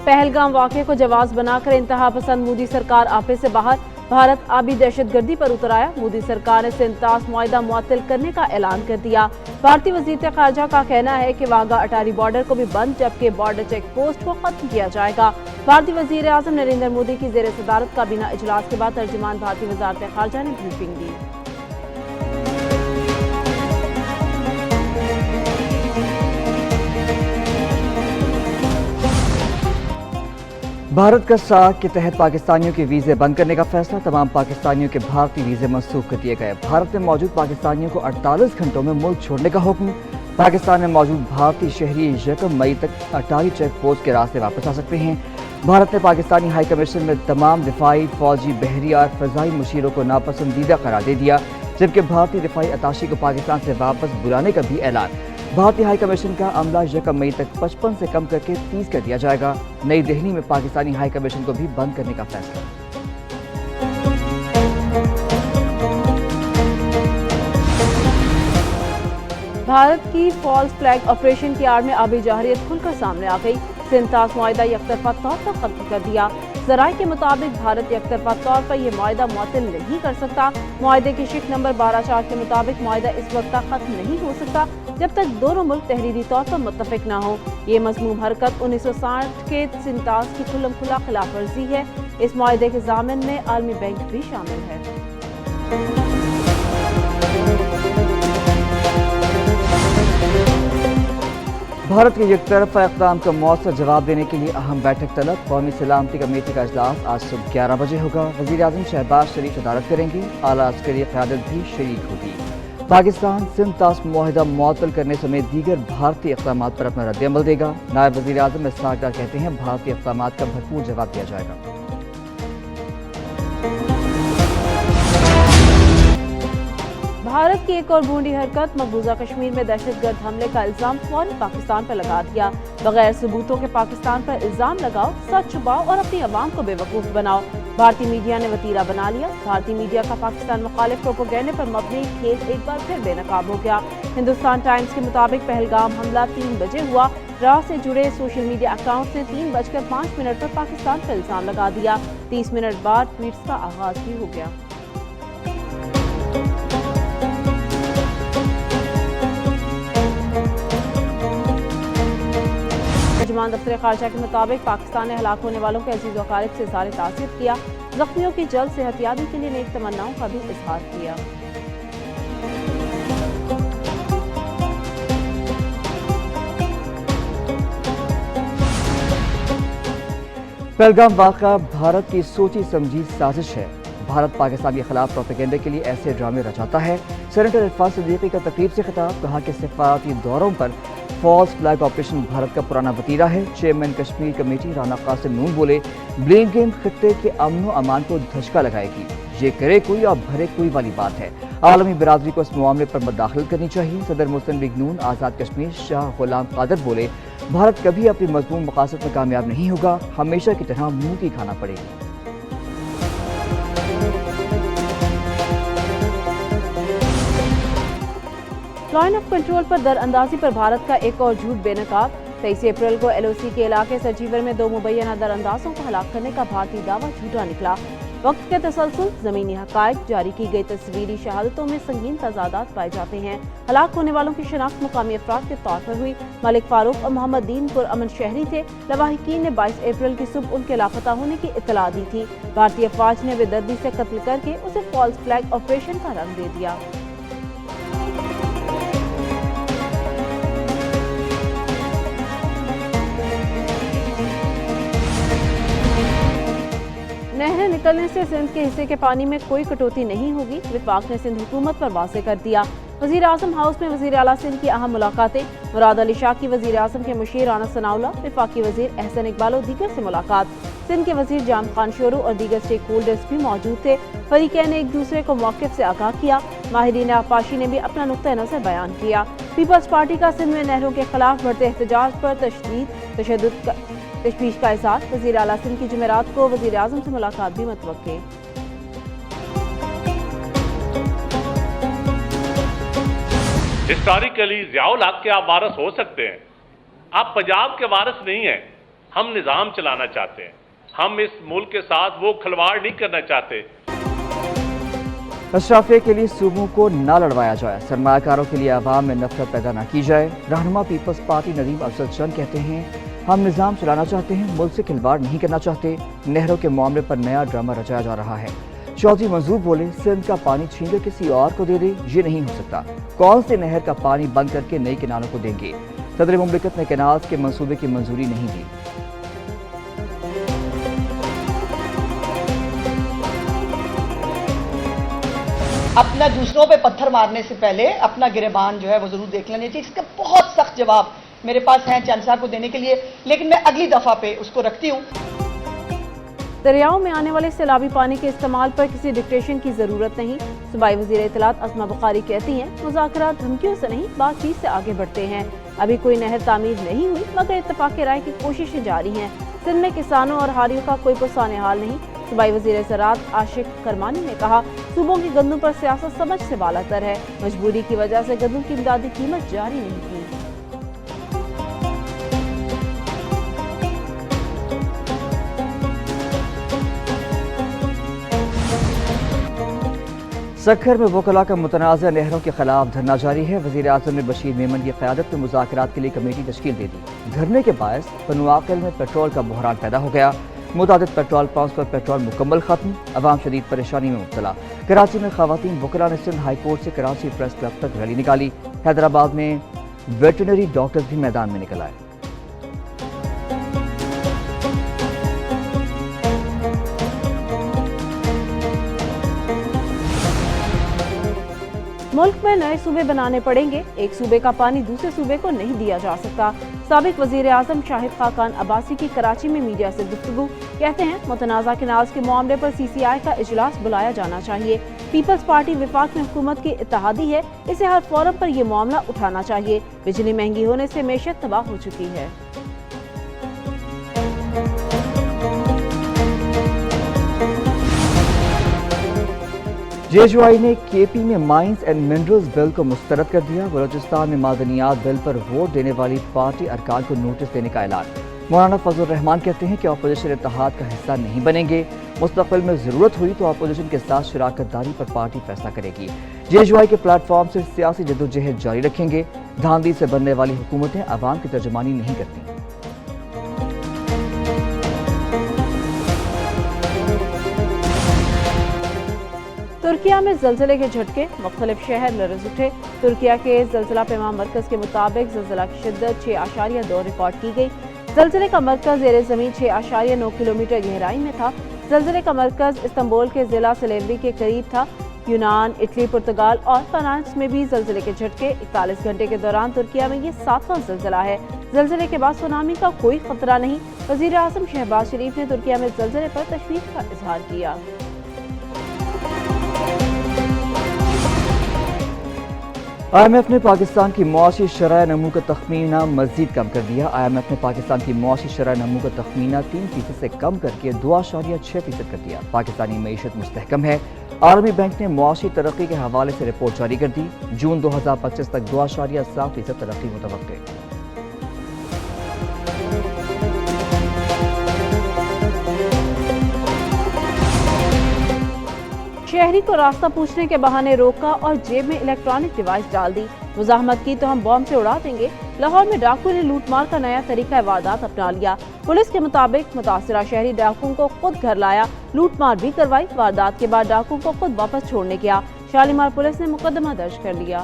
पहलगाम वाक़े को जवाब बनाकर इंतहा पसंद मोदी सरकार आपे से बाहर, भारत आबी दहशतगर्दी पर उतर आया। मोदी सरकार ने सिंध-तास मुआहदा मुअत्तल करने का ऐलान कर दिया। भारतीय वज़ीर ख़ारजा का कहना है कि वाघा अटारी बॉर्डर को भी बंद, जबकि बॉर्डर चेक पोस्ट को खत्म किया जाएगा। भारतीय वज़ीर आज़म नरेंद्र मोदी की ज़ेर सदारत काबीना इजलास के बाद तर्जुमान भारतीय वज़ारत ख़ारजा ने ब्रीफिंग दी। भारत का साख के तहत पाकिस्तानियों के वीज़े बंद करने का फैसला, तमाम पाकिस्तानियों के भारतीय वीज़े मंसूख कर दिए गए। भारत में मौजूद पाकिस्तानियों को 48 घंटों में मुल्क छोड़ने का हुक्म। पाकिस्तान में मौजूद भारतीय शहरी 1 मई तक अटारी चेक पोस्ट के रास्ते वापस आ सकते हैं। भारत ने पाकिस्तानी हाई कमीशन में तमाम दिफाई, फौजी, बहरी और फ़ज़ाई मुशीरों को नापसंदीदा करार दे दिया, जबकि भारतीय दिफाई अताशी को पाकिस्तान से वापस बुलाने का भी ऐलान। भारतीय हाई कमीशन का अमला 1 मई तक 55 से कम करके 30 कर दिया जाएगा। नई दिल्ली में पाकिस्तानी हाई कमीशन को भी बंद करने का फैसला। भारत की फॉल्स फ्लैग ऑपरेशन की आड़ में आबी जहरियत खुलकर सामने आ गई। सिंध-तास मुआहदा यकतरफा तौर पर खत्म कर दिया। ज़राए के मुताबिक भारत यकतरफा तौर पर यह मुआहदा मुअत्तल नहीं कर सकता। मुआहदे की शिक नंबर 12/4 के मुताबिक मुआहदा इस वक्त तक खत्म नहीं हो सकता जब तक दोनों मुल्क तहरीरी तौर पर मुत्तफिक न हो। ये मज़मूम हरकत 1960 के सिंध-तास की खुल्लम खुला खिलाफ वर्जी है। इस मुआहदे के ज़ामिन में आलमी बैंक भी शामिल है। भारत के एकतरफा इक़दाम का मौसर जवाब देने के लिए अहम बैठक तलब। कौमी सलामती कमेटी का इजलास आज सुबह 11 बजे होगा। वज़ीर आज़म शहबाज शरीफ सदारत करेंगे। आला अस्करी क़यादत भी शरीक होगी। पाकिस्तान सिंध-तास मुआहदा मुअत्तल करने समेत दीगर भारतीय इक़दामात पर अपना रद्द-ए-अमल देगा। नायब वज़ीर आज़म इसहाक़ डार कहते हैं भारतीय इक़दामात का भरपूर जवाब दिया जाएगा। भारत की एक और भूंडी हरकत, मकबूजा कश्मीर में दहशतगर्द हमले का इल्जाम फौरन पाकिस्तान पर लगा दिया। बगैर सबूतों के पाकिस्तान पर इल्जाम लगाओ, सच छुपाओ और अपनी अवाम को बेवकूफ़ बनाओ। भारतीय मीडिया ने वतीरा बना लिया। भारतीय मीडिया का पाकिस्तान मुखालिफ प्रोपेगेंडे पर मबनी खेल एक बार फिर बेनकाब हो गया। हिंदुस्तान टाइम्स के मुताबिक पहलगाम हमला 3 बजे हुआ। राह से जुड़े सोशल मीडिया अकाउंट ने 3:05 पर पाकिस्तान पर इल्जाम लगा दिया। 30 मिनट बाद ट्वीट्स का आगाज भी हो गया। तर्जुमान दफ्तर ख़ारजा के मुताबिक पाकिस्तान ने हलाक होने वालों के अजीज़ व अकारिब से इज़हार ताज़ियत किया। ज़ख्मियों की जल्द सेहतयाबी के लिए नेक तमन्नाओं का भी इज़हार किया। पहलगाम वाक़ा भारत की सोची समझी साजिश है। भारत पाकिस्तान के खिलाफ प्रोपेगेंडे के लिए ऐसे ड्रामे रचाता है। सेनेटर इरफान सिद्दीकी का तकरीब से खिताब, कहा कि सफारती दौरों पर फॉल्स फ्लैग ऑपरेशन भारत का पुराना वतीरा है। चेयरमैन कश्मीर कमेटी राना कासिम नून बोले, ब्लेम गेम खित्ते के अमन व अमान को धचका लगाएगी। ये करे कोई और भरे कोई वाली बात है। आलमी बिरादरी को इस मामले पर मदाखलत करनी चाहिए। सदर मुस्लिम लीग नून आज़ाद कश्मीर शाह गुलाम कादर बोले, भारत कभी अपनी मजमून मकासद में कामयाब नहीं होगा, हमेशा की तरह मुंह की खाना पड़ेगी। लाइन ऑफ कंट्रोल पर दरअंदाजी पर भारत का एक और झूठ बेनकाब। 23 अप्रैल को LOC के इलाके सजीवर में 2 मुबैना दरअंदाजों को हलाक करने का भारतीय दावा झूठा निकला। वक्त के तसलसल, जमीनी हकायक, जारी की गई तस्वीरी शहादतों में संगीन तजादात पाए जाते हैं। हलाक होने वालों की शिनाख्त मुकामी अफराद के तौर पर हुई। मलिक फारूक और मोहम्मद दीन पुरअमन शहरी थे। लवाहिकीन ने 22 अप्रैल की सुबह उनके लापता होने की इत्तला दी थी। भारतीय अफवाज ने बेदर्दी से कत्ल करके उसे फॉल्स फ्लैग ऑपरेशन का रंग दे दिया। नहरें निकलने से सिंध के हिस्से के पानी में कोई कटौती नहीं होगी, विफाक ने सिंध हुकूमत पर वाज़ेह कर दिया। वज़ीर आज़म हाउस में वज़ीर आला सिंध की अहम मुलाकातें। मुराद अली शाह की वज़ीर आज़म के मुशीर राना सनाउल्लाह, वफाकी वज़ीर एहसन इकबाल और दीगर से मुलाकात। सिंध के वज़ीर जाम खान शोरू और दीगर स्टेक होल्डर्स भी मौजूद थे। फरीकैन ने एक दूसरे को मौक़िफ़ से आगाह किया। माहिरीन आबपाशी ने भी अपना नुक्ता नज़र बयान किया। पीपल्स पार्टी का सिंध में नहरों के खिलाफ बढ़ते एहतजाज पर तशवीश का इज़हार। वज़ीर आला सिंध की जुमेरात को वज़ीर आज़म से मुलाकात भी मुतवक्के। हिस्टोरिकली ज़ियाउल हक के आप वारिस हो सकते हैं, आप पंजाब के वारिस नहीं हैं। ہم نظام چلانا چاہتے ہیں، ہم اس ملک کے ساتھ وہ کھلواڑ نہیں کرنا چاہتے۔ اشرافیہ کے لیے صوبوں کو نہ لڑوایا جائے، سرمایہ کاروں کے لیے عوام میں نفرت پیدا نہ کی جائے۔ رہنما پیپلز پارٹی ندیم افضل چند کہتے ہیں ہم نظام چلانا چاہتے ہیں، ملک سے کھلواڑ نہیں کرنا چاہتے۔ نہروں کے معاملے پر نیا ڈرامہ رچایا جا رہا ہے۔ چودھری منظور بولے سندھ کا پانی چھین کر کسی اور کو دے دے، یہ نہیں ہو سکتا۔ کون سے نہر کا پانی بند کر کے نئی کنالوں کو دیں گے؟ صدر مملکت نے کینالز کے منصوبے کی منظوری نہیں دی۔ اپنا دوسروں پہ پتھر مارنے سے پہلے اپنا گریبان جو ہے وہ ضرور دیکھ لینا چاہیے۔ اس کا بہت سخت جواب میرے پاس ہیں چند صاحب کو دینے کے لیے، لیکن میں اگلی دفعہ پہ اس کو رکھتی ہوں۔ دریاؤں میں آنے والے سیلابی پانی کے استعمال پر کسی ڈکٹیشن کی ضرورت نہیں۔ صوبائی وزیر اطلاعات اسما بخاری کہتی ہیں مذاکرات دھمکیوں سے نہیں، بات چیت سے آگے بڑھتے ہیں۔ ابھی کوئی نہر تعمیر نہیں ہوئی مگر اتفاق رائے کی کوششیں جاری ہیں۔ سندھ میں کسانوں اور ہاریوں کا کوئی پرسان حال نہیں۔ صوبائی وزیر زراعت عاشق کرمانی نے کہا صوبوں کی گندم پر سیاست سمجھ سے بالا تر ہے، مجبوری کی وجہ سے گندم کی امدادی قیمت جاری نہیں کی۔ سکھر میں وکلاء کا متنازع نہروں کے خلاف دھرنا جاری ہے۔ وزیر اعظم نے بشیر میمن کی قیادت میں مذاکرات کے لیے کمیٹی تشکیل دے دی۔ دھرنے کے باعث بنو عاقل میں پیٹرول کا بحران پیدا ہو گیا۔ متعدد پیٹرول پمپس پر پیٹرول مکمل ختم، عوام شدید پریشانی میں مبتلا۔ کراچی میں خواتین وکلاء نے سندھ ہائی کورٹ سے کراچی پریس کلب تک ریلی نکالی۔ حیدرآباد میں ویٹرنری ڈاکٹرز بھی میدان میں نکل آئے۔ ملک میں نئے صوبے بنانے پڑیں گے، ایک صوبے کا پانی دوسرے صوبے کو نہیں دیا جا سکتا۔ سابق وزیر اعظم شاہد خاقان عباسی کی کراچی میں میڈیا سے گفتگو، کہتے ہیں متنازع کنالز کے معاملے پر سی سی آئی کا اجلاس بلایا جانا چاہیے۔ پیپلز پارٹی وفاق میں حکومت کی اتحادی ہے، اسے ہر فورم پر یہ معاملہ اٹھانا چاہیے۔ بجلی مہنگی ہونے سے معیشت تباہ ہو چکی ہے۔ جے یو آئی نے کے پی میں مائنز اینڈ منرلز بل کو مسترد کر دیا۔ بلوچستان میں معدنیات بل پر ووٹ دینے والی پارٹی ارکان کو نوٹس دینے کا اعلان۔ مولانا فضل الرحمان کہتے ہیں کہ اپوزیشن اتحاد کا حصہ نہیں بنیں گے، مستقبل میں ضرورت ہوئی تو اپوزیشن کے ساتھ شراکت داری پر پارٹی فیصلہ کرے گی۔ جے یو آئی کے پلیٹ فارم سے سیاسی جدوجہد جاری رکھیں گے۔ دھاندلی سے بننے والی حکومتیں عوام کی ترجمانی نہیں کرتی۔ ترکیہ میں زلزلے کے جھٹکے، مختلف شہر لرز اٹھے۔ ترکیہ کے زلزلہ پیما مرکز کے مطابق زلزلہ کی شدت 6.2 ریکارڈ کی گئی۔ زلزلے کا مرکز زیر زمین 6.9 کلومیٹر گہرائی میں تھا۔ زلزلے کا مرکز استنبول کے ضلع سلیوری کے قریب تھا۔ یونان، اٹلی، پرتگال اور فرانس میں بھی زلزلے کے جھٹکے۔ 41 گھنٹے کے دوران ترکیہ میں یہ 7واں زلزلہ ہے۔ زلزلے کے بعد سونامی کا کوئی خطرہ نہیں۔ وزیر اعظم شہباز شریف نے ترکیہ میں زلزلے پر تشویش کا اظہار کیا۔ آئی ایم ایف نے پاکستان کی معاشی شرح نمو کا تخمینہ مزید کم کر دیا۔ آئی ایم ایف نے پاکستان کی معاشی شرح نمو کا تخمینہ 3% سے کم کر کے 2.6% کر دیا۔ پاکستانی معیشت مستحکم ہے۔ عالمی بینک نے معاشی ترقی کے حوالے سے رپورٹ جاری کر دی۔ جون 2025 تک 2.7% ترقی متوقع۔ شہری کو راستہ پوچھنے کے بہانے روکا اور جیب میں الیکٹرانک ڈیوائس ڈال دی۔ مزاحمت کی تو ہم بم سے اڑا دیں گے۔ لاہور میں ڈاکو نے لوٹ مار کا نیا طریقہ واردات اپنا لیا۔ پولیس کے مطابق متاثرہ شہری ڈاکوؤں کو خود گھر لایا، لوٹ مار بھی کروائی۔ واردات کے بعد ڈاکو کو خود واپس چھوڑنے گیا۔ شالیمار پولیس نے مقدمہ درج کر لیا۔